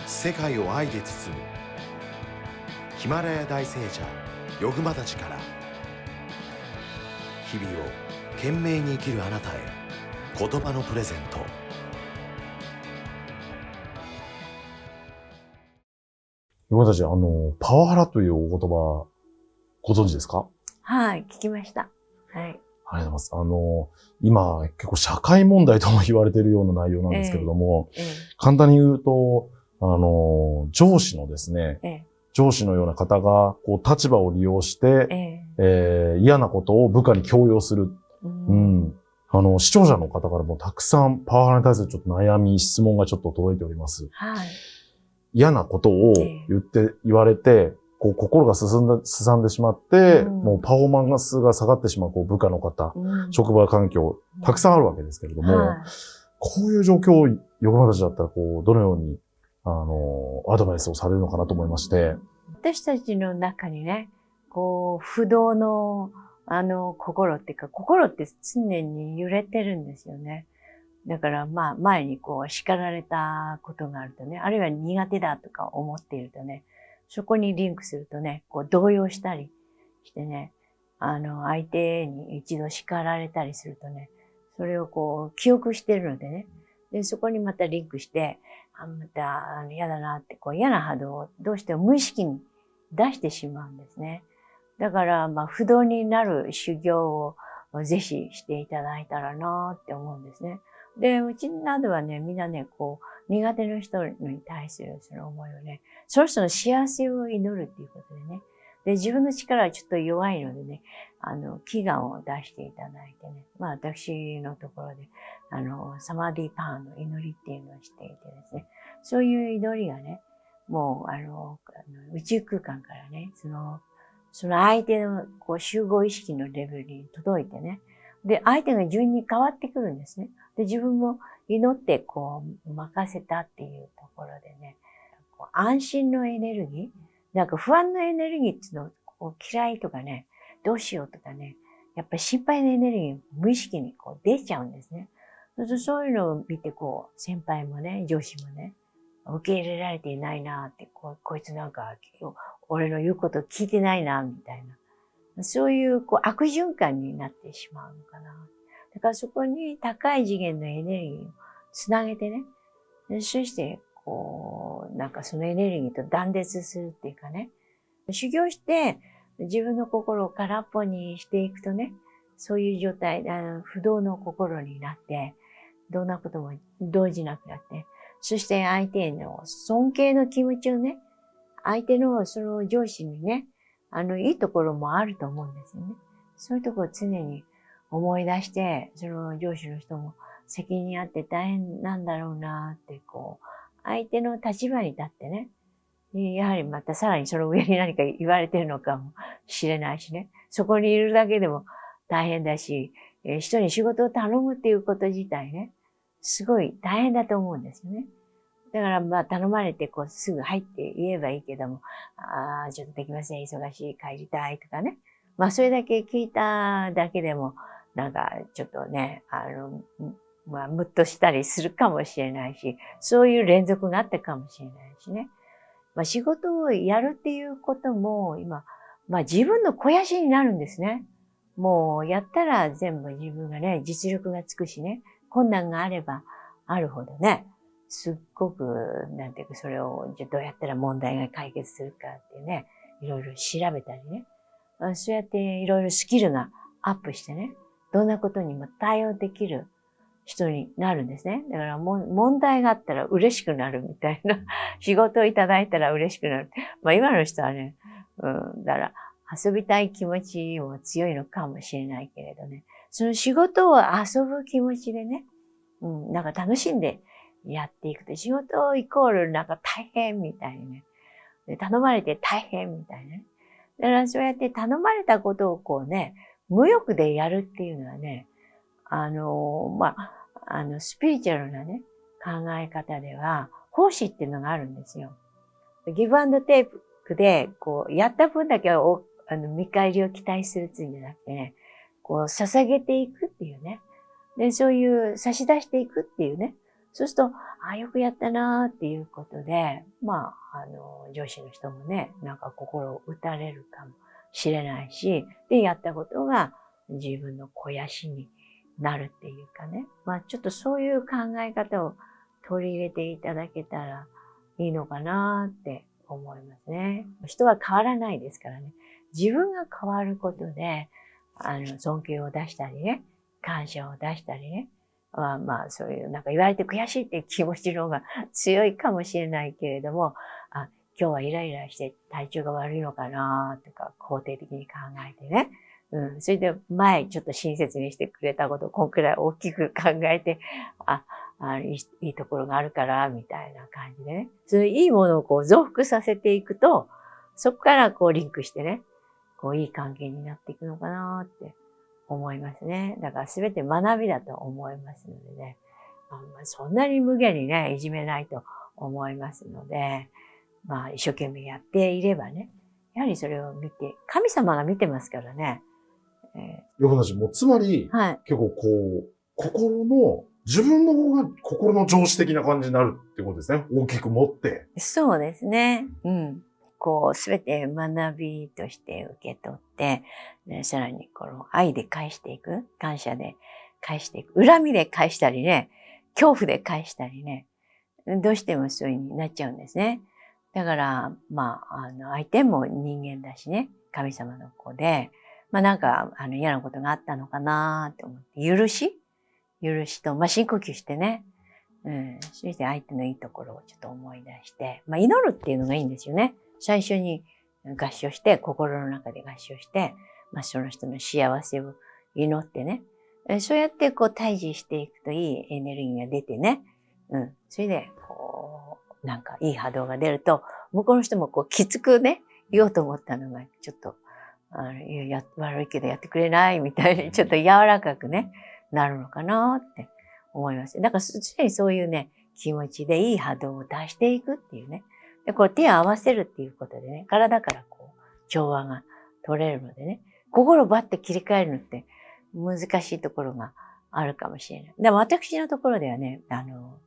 世界を愛で包むヒマラヤ大聖者ヨグマたちから、日々を懸命に生きるあなたへ言葉のプレゼント。ヨグマたち、パワハラというお言葉ご存知ですか？はい、聞きました。はい。ありがとうございます。今、結構社会問題とも言われているような内容なんですけれども、簡単に言うと、上司のですね、上司のような方が、こう、立場を利用して、嫌なことを部下に強要する。視聴者の方からもたくさんパワハラに対するちょっと悩み、質問がちょっと届いております。はい。嫌なことを言われて、こう心がすさんでしまって、もうパフォーマンスが下がってしまう、こう部下の方、職場環境、たくさんあるわけですけれども、こういう状況をヨグマたちだったら、こう、どのように、アドバイスをされるのかなと思いまして。私たちの中にね、こう、不動の、心っていうか、心って常に揺れてるんですよね。だから、まあ、前にこう、叱られたことがあるとね、あるいは苦手だとか思っているとね、そこにリンクするとね、こう、動揺したりしてね、相手に一度叱られたりするとね、それをこう、記憶してるのでね、で、そこにまたリンクして、また、嫌だなって、こう、嫌な波動をどうしても無意識に出してしまうんですね。だから、まあ、不動になる修行をぜひしていただいたらなって思うんですね。で、うちなどはね、みんなね、こう、苦手な人に対するその思いをね、その人の幸せを祈るっていうことでね。で、自分の力はちょっと弱いのでね、祈願を出していただいてね。まあ、私のところで、サマディパーの祈りっていうのをしていてですね。そういう祈りがね、もう、宇宙空間からね、その相手のこう集合意識のレベルに届いてね。で、相手が順に変わってくるんですね。で、自分も祈ってこう任せたっていうところでね、こう安心のエネルギー、なんか不安のエネルギーっていうのをこう嫌いとかね、どうしようとかね、やっぱり心配のエネルギー無意識にこう出ちゃうんですね。そういうのを見てこう先輩もね、上司もね、受け入れられていないなって、こいつなんか俺の言うこと聞いてないな、みたいな。そういうこう悪循環になってしまうのかな。だからそこに高い次元のエネルギーをつなげてね、そしてこう、なんかそのエネルギーと断絶するっていうかね、修行して自分の心を空っぽにしていくとね、そういう状態、不動の心になって、どんなことも動じなくなって、そして相手への尊敬の気持ちをね、相手のその上司にね、いいところもあると思うんですよね。そういうところを常に思い出して、その上司の人も責任あって大変なんだろうなって、こう、相手の立場に立ってね、やはりまたさらにその上に何か言われてるのかもしれないしね。そこにいるだけでも大変だし、人に仕事を頼むっていうこと自体ね、すごい大変だと思うんですよね。だからまあ頼まれてこうすぐ入って言えばいいけども、ちょっとできません、忙しい、帰りたいとかね。まあそれだけ聞いただけでも、なんかちょっとね、まあムッとしたりするかもしれないし、そういう連続があったかもしれないしね。まあ仕事をやるっていうことも今、まあ自分の肥やしになるんですね。もうやったら全部自分がね、実力がつくしね、困難があればあるほどね、すっごく、なんていうか、それを、じゃどうやったら問題が解決するかってね、いろいろ調べたりね。そうやっていろいろスキルがアップしてね、どんなことにも対応できる人になるんですね。だから問題があったら嬉しくなるみたいな。仕事をいただいたら嬉しくなる。まあ今の人はね、だから遊びたい気持ちも強いのかもしれないけれどね。その仕事を遊ぶ気持ちでね、なんか楽しんでやっていくと、仕事イコールなんか大変みたいにね。で頼まれて大変みたいなね。だからそうやって頼まれたことをこうね、無欲でやるっていうのはね、まあ、スピリチュアルなね、考え方では、奉仕っていうのがあるんですよ。ギブアンドテイクで、こう、やった分だけを、見返りを期待するっていうんじゃなくてね、こう、捧げていくっていうね。で、そういう差し出していくっていうね。そうすると、あ、よくやったなっていうことで、まあ、上司の人もね、なんか心を打たれるかもしれないし、で、やったことが自分の肥やしになるっていうかね。まあ、ちょっとそういう考え方を取り入れていただけたらいいのかなって思いますね。人は変わらないですからね。自分が変わることで、尊敬を出したりね、感謝を出したりね、まあ、そういう、なんか言われて悔しいっていう気持ちの方が強いかもしれないけれども、今日はイライラして体調が悪いのかなとか、肯定的に考えてね。それで前ちょっと親切にしてくれたことをこんくらい大きく考えて、いいところがあるから、みたいな感じでね。そういういいものをこう増幅させていくと、そこからこうリンクしてね、こういい関係になっていくのかなって思いますね。だから全て学びだと思いますのでね。そんなに無限にね、いじめないと思いますので、まあ一生懸命やっていればね、やはりそれを見て、神様が見てますからね。よくなし、もうつまり、はい。結構こう、自分の方が心の上司的な感じになるってことですね。大きく持って。そうですね。こう、すべて学びとして受け取って、さらにこの愛で返していく、感謝で返していく、恨みで返したりね、恐怖で返したりね、どうしてもそういう風になっちゃうんですね。だから、まあ、相手も人間だしね、神様の子で、まあなんか、嫌なことがあったのかなと思って、許しと、まあ深呼吸してね、そして相手のいいところをちょっと思い出して、まあ祈るっていうのがいいんですよね。最初に合唱して、心の中で合唱して、まあその人の幸せを祈ってね、そうやってこう対峙していくといいエネルギーが出てね、それでこう、なんかいい波動が出ると、向こうの人もこうきつくね、言おうと思ったのが、ちょっと、悪いけどやってくれないみたいに、ちょっと柔らかくね、なるのかなって思います。だから常にそういうね、気持ちでいい波動を出していくっていうね。で、これ手を合わせるっていうことでね、体からこう、調和が取れるのでね、心をバッて切り替えるのって難しいところがあるかもしれない。でも私のところではね、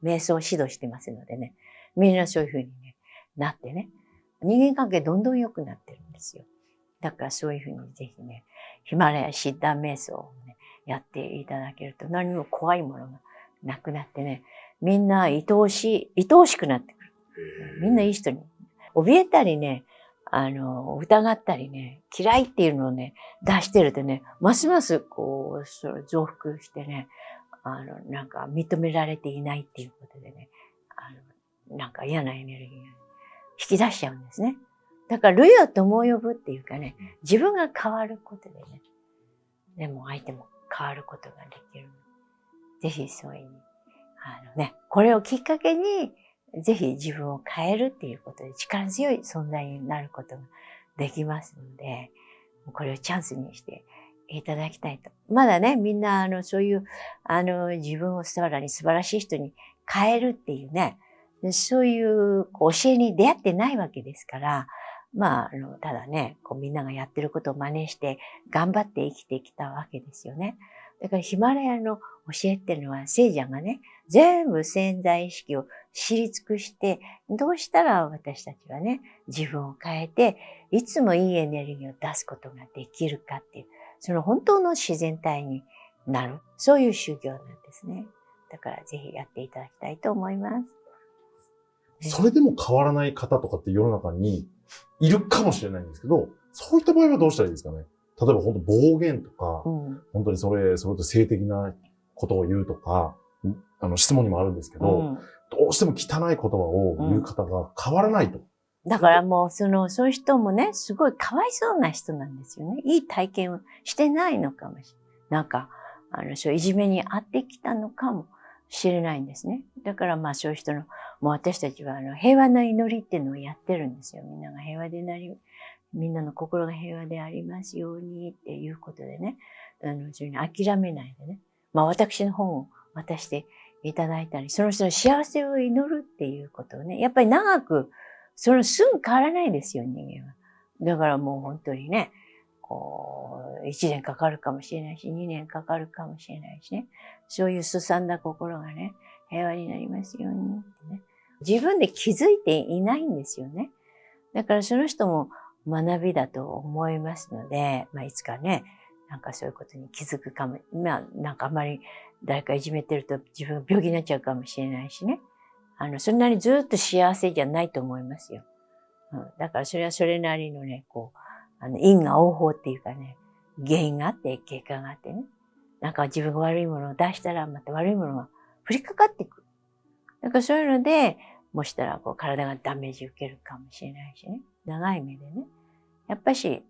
瞑想を指導してますのでね、みんなそういう風にね、なってね、人間関係どんどん良くなってるんですよ。だからそういう風にぜひね、ヒマラヤシッダー瞑想をね、やっていただけると何も怖いものがなくなってね、みんな愛おしくなってくる。みんないい人に。怯えたりね、疑ったりね、嫌いっていうのをね、出してるとね、ますますこう、それ増幅してね、なんか認められていないっていうことでね、なんか嫌なエネルギーが引き出しちゃうんですね。だから、類を友を呼ぶっていうかね、自分が変わることでね、でも相手も変わることができる。ぜひそういうこれをきっかけに、ぜひ自分を変えるっていうことで力強い存在になることができますので、これをチャンスにしていただきたいと。まだね、みんなそういう、自分をさらに素晴らしい人に変えるっていうね、そういう教えに出会ってないわけですから、まあ、ただね、こうみんながやってることを真似して頑張って生きてきたわけですよね。だからヒマラヤの教えっていうのは聖者がね、全部潜在意識を知り尽くして、どうしたら私たちはね、自分を変えて、いつもいいエネルギーを出すことができるかっていう、その本当の自然体になる、そういう修行なんですね。だからぜひやっていただきたいと思います。それでも変わらない方とかって世の中にいるかもしれないんですけど、そういった場合はどうしたらいいですかね。例えば本当暴言とか、本当にそれと性的なことを言うとか、質問にもあるんですけど、どうしても汚い言葉を言う方が変わらないと。だからもうそういう人もね、すごいかわいそうな人なんですよね。いい体験をしてないのかもしれない。なんか、そういじめに遭ってきたのかもしれないんですね。だからまあそういう人の、もう私たちは平和の祈りっていうのをやってるんですよ。みんなが平和でみんなの心が平和でありますようにっていうことでね、そういうふうに諦めないでね。まあ私の本を渡していただいたり、その人の幸せを祈るっていうことをね、やっぱり長く、すぐ変わらないですよ、人間は。だからもう本当にね、1年かかるかもしれないし、2年かかるかもしれないしね。そういうすさんだ心がね、平和になりますようにってね。自分で気づいていないんですよね。だからその人も学びだと思いますので、いつかね、なんかそういうことに気づくかも、なんかあんまり誰かいじめてると自分が病気になっちゃうかもしれないしね。そんなにずっと幸せじゃないと思いますよ。だからそれはそれなりのね、因果応報っていうかね、原因があって結果があってね。なんか自分が悪いものを出したらまた悪いものが降りかかっていく。だからそういうので、もしたら体がダメージ受けるかもしれないしね。長い目でね。やっぱし、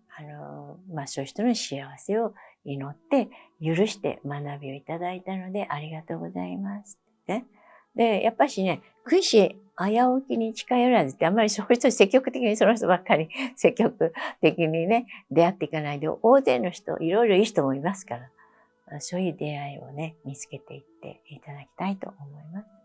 そういう人の幸せを祈って、許して学びをいただいたので、ありがとうございますってね。で、やっぱしね、君子危うきに近寄らずって、あんまりそういう人積極的にその人ばっかり積極的にね、出会っていかないで、大勢の人、いろいろいい人もいますから、そういう出会いをね、見つけていっていただきたいと思います。